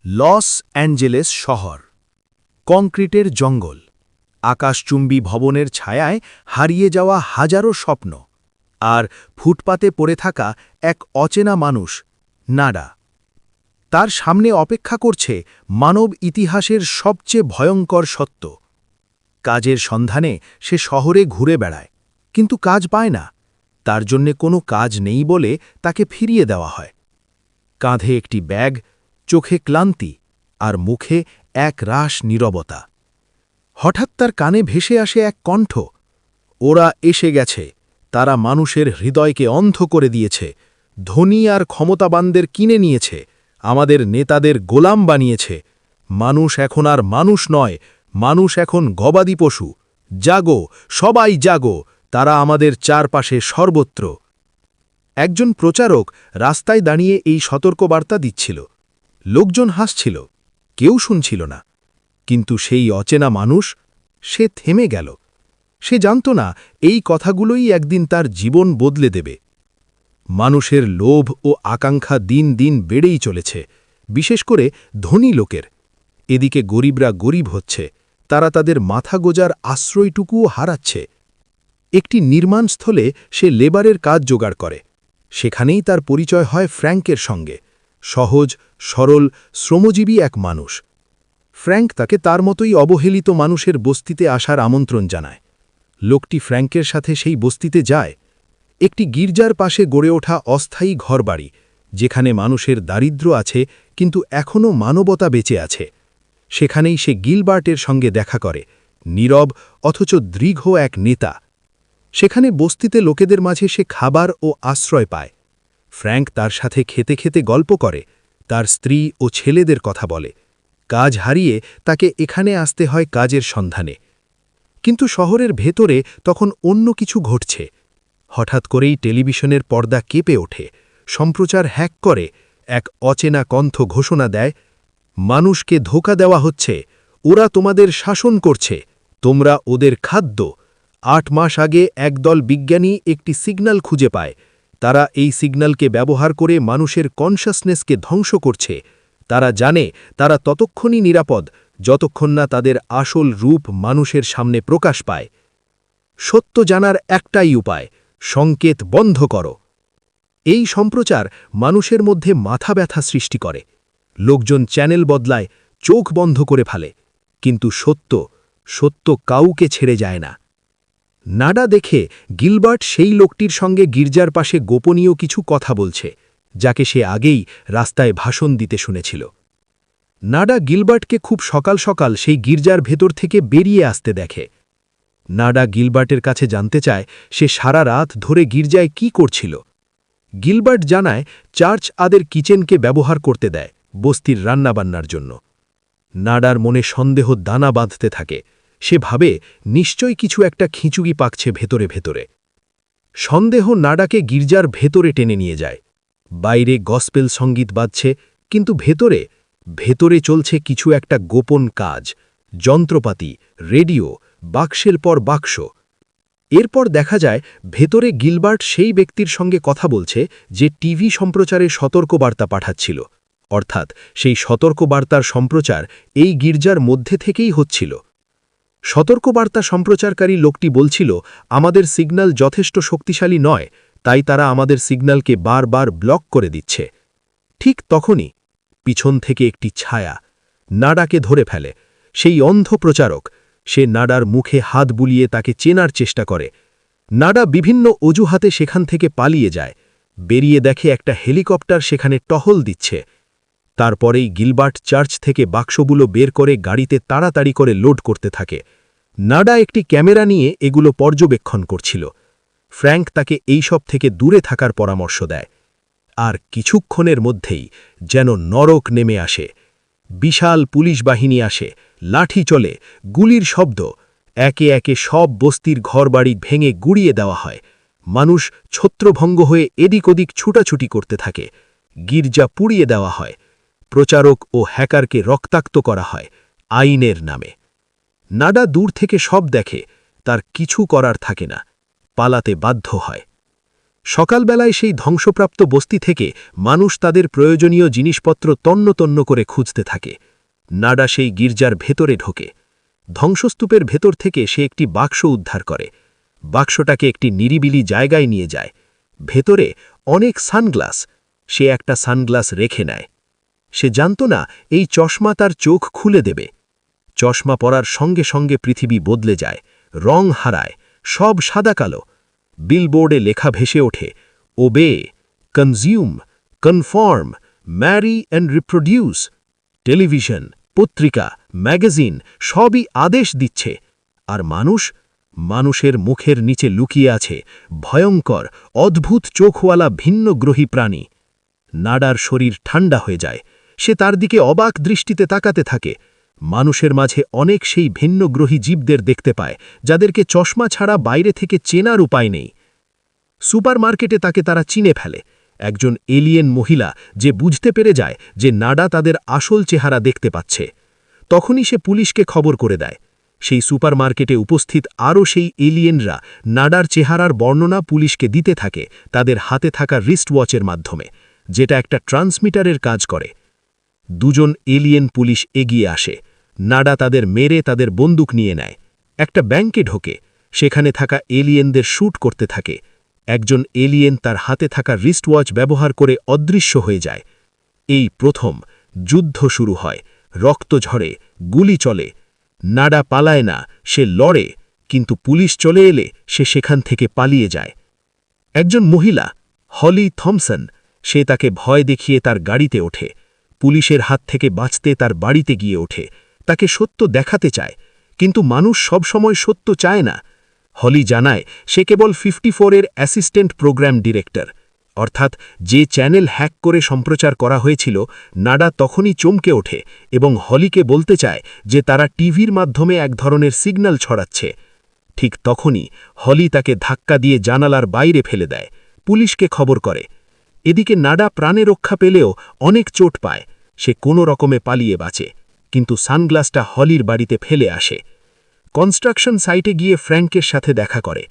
Los Angeles শহর, কংক্রিটের জঙ্গল, আকাশচুম্বী ভবনের ছায়ায় হারিয়ে যাওয়া হাজারো স্বপ্ন, আর ফুটপাতে পড়ে থাকা এক অচেনা মানুষ, নাডা। তার সামনে অপেক্ষা করছে মানব ইতিহাসের সবচেয়ে ভয়ঙ্কর সত্য। কাজের সন্ধানে সে শহরে ঘুরে বেড়ায়, কিন্তু কাজ পায় না। তার জন্যে কোনো কাজ নেই বলে তাকে ফিরিয়ে দেওয়া হয়। কাঁধে একটি ব্যাগ, চোখে ক্লান্তি, আর মুখে এক রাশ নীরবতা। হঠাৎ তার কানে ভেসে আসে এক কণ্ঠ, ওরা এসে গেছে, তারা মানুষের হৃদয়কে অন্ধ করে দিয়েছে, ধনী আর ক্ষমতাবানদের কিনে নিয়েছে, আমাদের নেতাদের গোলাম বানিয়েছে। মানুষ এখন আর মানুষ নয়, মানুষ এখন গবাদি পশু। জাগো, সবাই জাগো, তারা আমাদের চারপাশে সর্বত্র। একজন প্রচারক রাস্তায় দাঁড়িয়ে এই সতর্কবার্তা দিচ্ছিল। লোকজন হাসছিল, কেউ শুনছিল না। কিন্তু সেই অচেনা মানুষ, সে থেমে গেল। সে জানত না এই কথাগুলোই একদিন তার জীবন বদলে দেবে। মানুষের লোভ ও আকাঙ্ক্ষা দিন দিন বেড়েই চলেছে, বিশেষ করে ধনী লোকের। এদিকে গরিবরা গরিব হচ্ছে, তারা তাদের মাথা গোজার আশ্রয়টুকুও হারাচ্ছে। একটি নির্মাণস্থলে সে লেবারের কাজ জোগাড় করে। সেখানেই তার পরিচয় হয় ফ্র্যাঙ্কের সঙ্গে, সহজ, সরল, শ্রমজীবী এক মানুষ। ফ্র্যাঙ্ক তাকে তার মতোই অবহেলিত মানুষের বস্তিতে আসার আমন্ত্রণ জানায়। লোকটি ফ্র্যাঙ্কের সাথে সেই বস্তিতে যায়, একটি গির্জার পাশে গড়ে ওঠা অস্থায়ী ঘরবাড়ি, যেখানে মানুষের দারিদ্র্য আছে কিন্তু এখনও মানবতা বেঁচে আছে। সেখানেই সে গিলবার্টের সঙ্গে দেখা করে, নীরব অথচ দৃঢ় এক নেতা। সেখানে বস্তিতে লোকেদের মাঝে সে খাবার ও আশ্রয় পায়। ফ্র্যাঙ্ক তার সাথে খেতে খেতে গল্প করে, তার স্ত্রী ও ছেলেদের কথা বলে। কাজ হারিয়ে তাকে এখানে আসতে হয় কাজের সন্ধানে। কিন্তু শহরের ভেতরে তখন অন্য কিছু ঘটছে। হঠাৎ করেই টেলিভিশনের পর্দা কেঁপে ওঠে, সম্প্রচার হ্যাক করে, এক অচেনা কণ্ঠ ঘোষণা দেয়, মানুষকে ধোঁকা দেওয়া হচ্ছে, ওরা তোমাদের শাসন করছে, তোমরা ওদের খাদ্য। ৮ মাস আগে একদল বিজ্ঞানী একটি সিগন্যাল খুঁজে পায়। তারা এই সিগন্যালকে ব্যবহার করে মানুষের কনশাসনেসকে ধ্বংস করছে। তারা জানে তারা ততক্ষণই নিরাপদ যতক্ষণ না তাদের আসল রূপ মানুষের সামনে প্রকাশ পায়। সত্য জানার একটাই উপায়, সংকেত বন্ধ করো। এই সম্প্রচার মানুষের মধ্যে মাথা ব্যথা সৃষ্টি করে। লোকজন চ্যানেল বদলায়, চোখ বন্ধ করে ফেলে। কিন্তু সত্য কাউকে ছেড়ে যায় না। নাডা দেখে গিলবার্ট সেই লোকটির সঙ্গে গির্জার পাশে গোপনীয় কিছু কথা বলছে, যাকে সে আগেই রাস্তায় ভাষণ দিতে শুনেছিল। নাডা গিলবার্টকে খুব সকাল সকাল সেই গির্জার ভেতর থেকে বেরিয়ে আসতে দেখে। নাডা গিলবার্টের কাছে জানতে চায় সে সারা রাত ধরে গির্জায় কি করছিল। গিলবার্ট জানায় চার্চ আদের কিচেনকে ব্যবহার করতে দেয় বস্তির রান্নাবান্নার জন্য। নাডার মনে সন্দেহ দানা বাঁধতে থাকে। সে ভাবে নিশ্চয় কিছু একটা খিঁচুড়ি পাকছে ভেতরে ভেতরে। সন্দেহ নাডাকে গির্জার ভেতরে টেনে নিয়ে যায়। বাইরে গসপেল সঙ্গীত বাজছে, কিন্তু ভেতরে চলছে কিছু একটা গোপন কাজ, যন্ত্রপাতি, রেডিও, বাক্সের পর বাক্স। এরপর দেখা যায় ভেতরে গিলবার্ট সেই ব্যক্তির সঙ্গে কথা বলছে যে টিভি সম্প্রচারে সতর্কবার্তা পাঠাচ্ছিল, অর্থাৎ সেই সতর্কবার্তার সম্প্রচার এই গির্জার মধ্যে থেকেই হচ্ছিল। সতর্কবার্তা সম্প্রচারকারী লোকটি বলছিল, আমাদের সিগন্যাল যথেষ্ট শক্তিশালী নয়, তাই তারা আমাদের সিগন্যালকে বারবার ব্লক করে দিচ্ছে। ঠিক তখনই পিছন থেকে একটি ছায়া নাডাকে ধরে ফেলে। সেই অন্ধ প্রচারক। সে নাডার মুখে হাত বুলিয়ে তাকে চেনার চেষ্টা করে। নাডা বিভিন্ন অজুহাতে সেখান থেকে পালিয়ে যায়। বেরিয়ে দেখে একটা হেলিকপ্টার সেখানে টহল দিচ্ছে। তারপরেই গিলবার্ট চার্চ থেকে বাক্সগুলো বের করে গাড়িতে তাড়াতাড়ি করে লোড করতে থাকে। নাডা একটি ক্যামেরা নিয়ে এগুলো পর্যবেক্ষণ করছিল। ফ্র্যাঙ্ক তাকে এইসব থেকে দূরে থাকার পরামর্শ দেয়। আর কিছুক্ষণের মধ্যেই যেন নরক নেমে আসে। বিশাল পুলিশ বাহিনী আসে, লাঠি চলে, গুলির শব্দ। একে একে সব বস্তির ঘরবাড়ি ভেঙে গুড়িয়ে দেওয়া হয়। মানুষ ছত্রভঙ্গ হয়ে এদিক ওদিক ছুটাছুটি করতে থাকে। গির্জা পুড়িয়ে দেওয়া হয়। প্রচারক ও হ্যাকারকে রক্তাক্ত করা হয় আইনের নামে। নাডা দূর থেকে সব দেখে, তার কিছু করার থাকে না, পালাতে বাধ্য হয়। সকালবেলায় সেই ধ্বংসপ্রাপ্ত বস্তি থেকে মানুষ তাদের প্রয়োজনীয় জিনিসপত্র তন্ন তন্ন করে খুঁজতে থাকে। নাডা সেই গির্জার ভেতরে ঢোকে। ধ্বংসস্তূপের ভেতর থেকে সে একটি বাক্স উদ্ধার করে। বাক্সটাকে একটি নিরিবিলি জায়গায় নিয়ে যায়। ভেতরে অনেক সানগ্লাস। সে একটা সানগ্লাস রেখে নেয়। সে জানত না এই চশমা তার চোখ খুলে দেবে। চশমা পরার সঙ্গে সঙ্গে পৃথিবী বদলে যায়, রং হারায়, সব সাদা কালো। বিলবোর্ডে লেখা ভেসে ওঠে, obey, consume, conform, marry and reproduce. Television, পত্রিকা, ম্যাগাজিন সবই আদেশ দিচ্ছে। আর মানুষের মুখের নিচে লুকিয়ে আছে ভয়ঙ্কর, অদ্ভুত চোখওয়ালা ভিন্নগ্রহী প্রাণী। নাডার শরীর ঠান্ডা হয়ে যায়। সে তার দিকে অবাক দৃষ্টিতে তাকাতে থাকে। মানুষের মাঝে অনেক সেই ভিন্নগ্রহী জীবদের দেখতে পায়, যাদেরকে চশমা ছাড়া বাইরে থেকে চেনার উপায় নেই। সুপারমার্কেটে তাকে তারা চিনে ফেলে। একজন এলিয়েন মহিলা যে বুঝতে পেরে যায় যে নাডা তাদের আসল চেহারা দেখতে পাচ্ছে। তখনই সে পুলিশকে খবর করে দেয়। সেই সুপারমার্কেটে উপস্থিত আরও সেই এলিয়েনরা নাডার চেহারার বর্ণনা পুলিশকে দিতে থাকে তাদের হাতে থাকা রিস্ট ওয়াচের মাধ্যমে, যেটা একটা ট্রান্সমিটারের কাজ করে। দুজন এলিয়েন পুলিশ এগিয়ে আসে। নাডা তাদের মেরে তাদের বন্দুক নিয়ে নেয়। একটা ব্যাংকে ঢোকে। সেখানে থাকা এলিয়েনদের শ্যুট করতে থাকে। একজন এলিয়েন তার হাতে থাকা রিস্ট ওয়াচ ব্যবহার করে অদৃশ্য হয়ে যায়। এই প্রথম যুদ্ধ শুরু হয়। রক্ত ঝরে, গুলি চলে। নাডা পালায় না, সে লড়ে, কিন্তু পুলিশ চলে এলে সে সেখান থেকে পালিয়ে যায়। একজন মহিলা, হলি থমসন, সে তাকে ভয় দেখিয়ে তার গাড়িতে ওঠে। পুলিশের হাত থেকে বাঁচতে তার বাড়িতে গিয়ে ওঠে। তাকে সত্য দেখাতে চায়, কিন্তু মানুষ সবসময় সত্য চায় না। হলি জানায় সে কেবল 54-এর অ্যাসিস্ট্যান্ট প্রোগ্রাম ডিরেক্টর, অর্থাৎ যে চ্যানেল হ্যাক করে সম্প্রচার করা হয়েছিল। নাডা তখনই চমকে ওঠে এবং হলিকে বলতে চায় যে তারা টিভির মাধ্যমে এক ধরনের সিগন্যাল ছড়াচ্ছে। ঠিক তখনই হলি তাকে ধাক্কা দিয়ে জানালার বাইরে ফেলে দেয়। পুলিশকে খবর করে। এদিকে নাডা প্রাণে রক্ষা পেলেও অনেক চোট পায়। সে কোনো রকমে পালিয়ে বাঁচে, কিন্তু সানগ্লাসটা হলির বাড়িতে ফেলে আসে। কনস্ট্রাকশন সাইটে গিয়ে ফ্র্যাঙ্কের সাথে দেখা করে।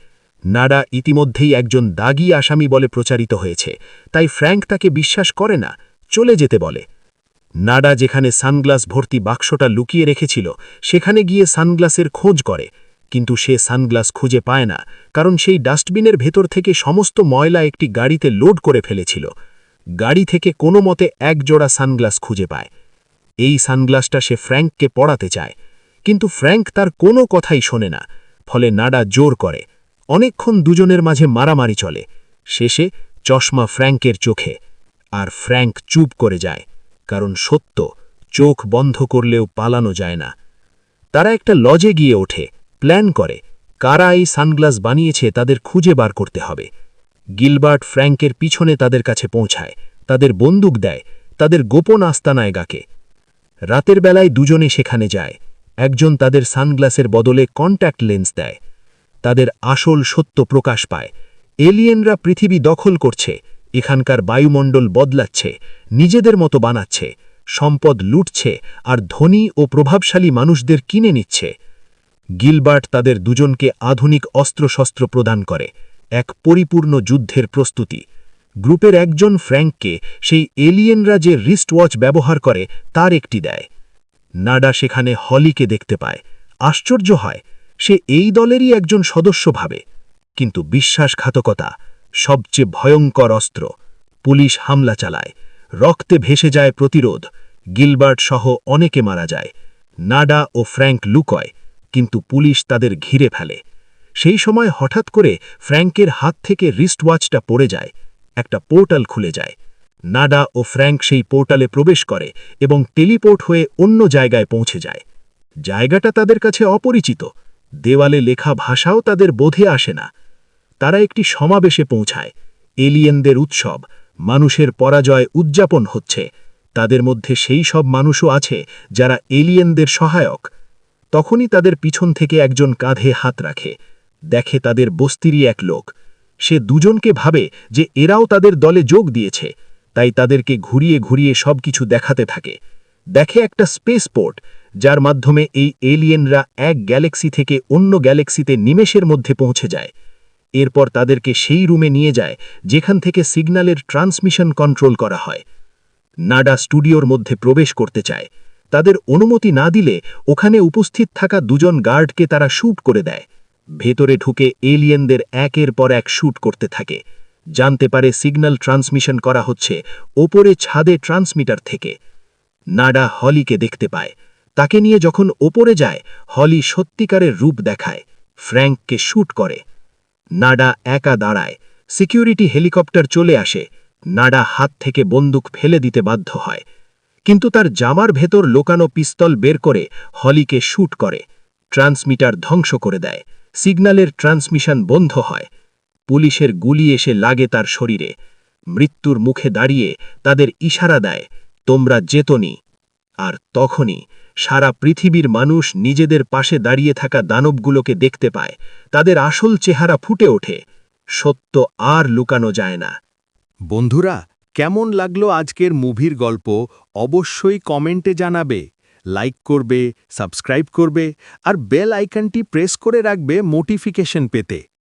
নাডা ইতিমধ্যেই একজন দাগী আসামি বলে প্রচারিত হয়েছে, তাই ফ্র্যাঙ্ক তাকে বিশ্বাস করে না, চলে যেতে বলে। নাডা যেখানে সানগ্লাস ভর্তি বাক্সটা লুকিয়ে রেখেছিল সেখানে গিয়ে সানগ্লাসের খোঁজ করে, কিন্তু সে সানগ্লাস খুঁজে পায় না, কারণ সেই ডাস্টবিনের ভেতর থেকে সমস্ত ময়লা একটি গাড়িতে লোড করে ফেলেছিল। গাড়ি থেকে কোনো মতে এক জোড়া সানগ্লাস খুঁজে পায়। এই সানগ্লাসটা সে ফ্র্যাঙ্ককে পড়াতে চায়, কিন্তু ফ্র্যাঙ্ক তার কোনো কথাই শোনে না। ফলে নাডা জোর করে। অনেকক্ষণ দুজনের মাঝে মারামারি চলে। শেষে চশমা ফ্র্যাঙ্কের চোখে, আর ফ্র্যাঙ্ক চুপ করে যায়, কারণ সত্য চোখ বন্ধ করলেও পালানো যায় না। তারা একটা লজে গিয়ে ওঠে, প্ল্যান করে কারা এই সানগ্লাস বানিয়েছে তাদের খুঁজে বার করতে হবে। গিলবার্ট ফ্র্যাঙ্কের পিছনে তাদের কাছে পৌঁছায়, তাদের বন্দুক দেয়, তাদের গোপন আস্তানায় গাকে। রাতের বেলায় দুজনে সেখানে যায়। একজন তাদের সানগ্লাসের বদলে কন্ট্যাক্ট লেন্স দেয়। তাদের আসল সত্য প্রকাশ পায়। এলিয়েনরা পৃথিবী দখল করছে, এখানকার বায়ুমণ্ডল বদলাচ্ছে, নিজেদের মতো বানাচ্ছে, সম্পদ লুটছে আর ধনী ও প্রভাবশালী মানুষদের কিনে নিচ্ছে। গিলবার্ট তাদের দুজনকে আধুনিক অস্ত্রশস্ত্র প্রদান করে, এক পরিপূর্ণ যুদ্ধের প্রস্তুতি। গ্রুপের একজন ফ্র্যাঙ্ককে সেই এলিয়েনরা যে রিস্ট ওয়াচ ব্যবহার করে তার একটি দেয়। নাডা সেখানে হলিকে দেখতে পায়। আশ্চর্য হয়, সে এই দলেরই একজন সদস্য ভাবে। কিন্তু বিশ্বাসঘাতকতা সবচেয়ে ভয়ঙ্কর অস্ত্র। পুলিশ হামলা চালায়, রক্তে ভেসে যায় প্রতিরোধ। গিলবার্ট সহ অনেকে মারা যায়। নাডা ও ফ্র্যাঙ্ক লুকোয়, কিন্তু পুলিশ তাদের ঘিরে ফেলে। সেই সময় হঠাৎ করে ফ্র্যাঙ্কের হাত থেকে রিস্ট ওয়াচটা পড়ে যায়। একটা পোর্টাল খুলে যায়। নাডা ও ফ্র্যাঙ্ক সেই পোর্টালে প্রবেশ করে এবং টেলিপোর্ট হয়ে অন্য জায়গায় পৌঁছে যায়। জায়গাটা তাদের কাছে অপরিচিত, দেওয়ালে লেখা ভাষাও তাদের বোধে আসে না। তারা একটি সমাবেশে পৌঁছায়। এলিয়েনদের উৎসব, মানুষের পরাজয় উদযাপন হচ্ছে। তাদের মধ্যে সেই সব মানুষও আছে যারা এলিয়েনদের সহায়ক। তখনই তাদের পিছন থেকে একজন কাঁধে হাত রাখে। দেখে তাদের বস্তিরই এক লোক। সে দুজনকে ভাবে যে এরাও তাদের দলে যোগ দিয়েছে, তাই তাদেরকে ঘুরিয়ে ঘুরিয়ে সবকিছু দেখাতে থাকে। দেখে একটা স্পেসপোর্ট, যার মাধ্যমে এই এলিয়েনরা এক গ্যালাক্সি থেকে অন্য গ্যালাক্সিতে নিমেষের মধ্যে পৌঁছে যায়। এরপর তাদেরকে সেই রুমে নিয়ে যায় যেখান থেকে সিগন্যালের ট্রান্সমিশন কন্ট্রোল করা হয়। নাডা স্টুডিওর মধ্যে প্রবেশ করতে চায়। তাদের অনুমতি না দিলে ওখানে উপস্থিত থাকা দুজন গার্ডকে তারা শ্যুট করে দেয়। ভেতরে ঢুকে এলিয়েনদের একের পর এক শ্যুট করতে থাকে। জানতে পারে সিগন্যাল ট্রান্সমিশন করা হচ্ছে ওপরে ছাদে ট্রান্সমিটার থেকে। নাডা হলিকে দেখতে পায়। তাকে নিয়ে যখন ওপরে যায়, হলি সত্যিকারের রূপ দেখায়, ফ্র্যাঙ্ককে শ্যুট করে। নাডা একা দাঁড়ায়। সিকিউরিটি হেলিকপ্টার চলে আসে। নাডা হাত থেকে বন্দুক ফেলে দিতে বাধ্য হয়, কিন্তু তার জামার ভেতর লোকানো পিস্তল বের করে হলিকে শ্যুট করে। ট্রান্সমিটার ধ্বংস করে দেয়। সিগন্যালের ট্রান্সমিশন বন্ধ হয়। পুলিশের গুলি এসে লাগে তার শরীরে। মৃত্যুর মুখে দাঁড়িয়ে তাদের ইশারা দেয়, তোমরা যেতনি। আর তখনই সারা পৃথিবীর মানুষ নিজেদের পাশে দাঁড়িয়ে থাকা দানবগুলোকে দেখতে পায়। তাদের আসল চেহারা ফুটে ওঠে। সত্য আর লুকানো যায় না। বন্ধুরা, কেমন লাগলো আজকের মুভির গল্প অবশ্যই কমেন্টে জানাবে। লাইক করবে, সাবস্ক্রাইব করবে আর বেল আইকনটি প্রেস করে রাখবে নোটিফিকেশন পেতে।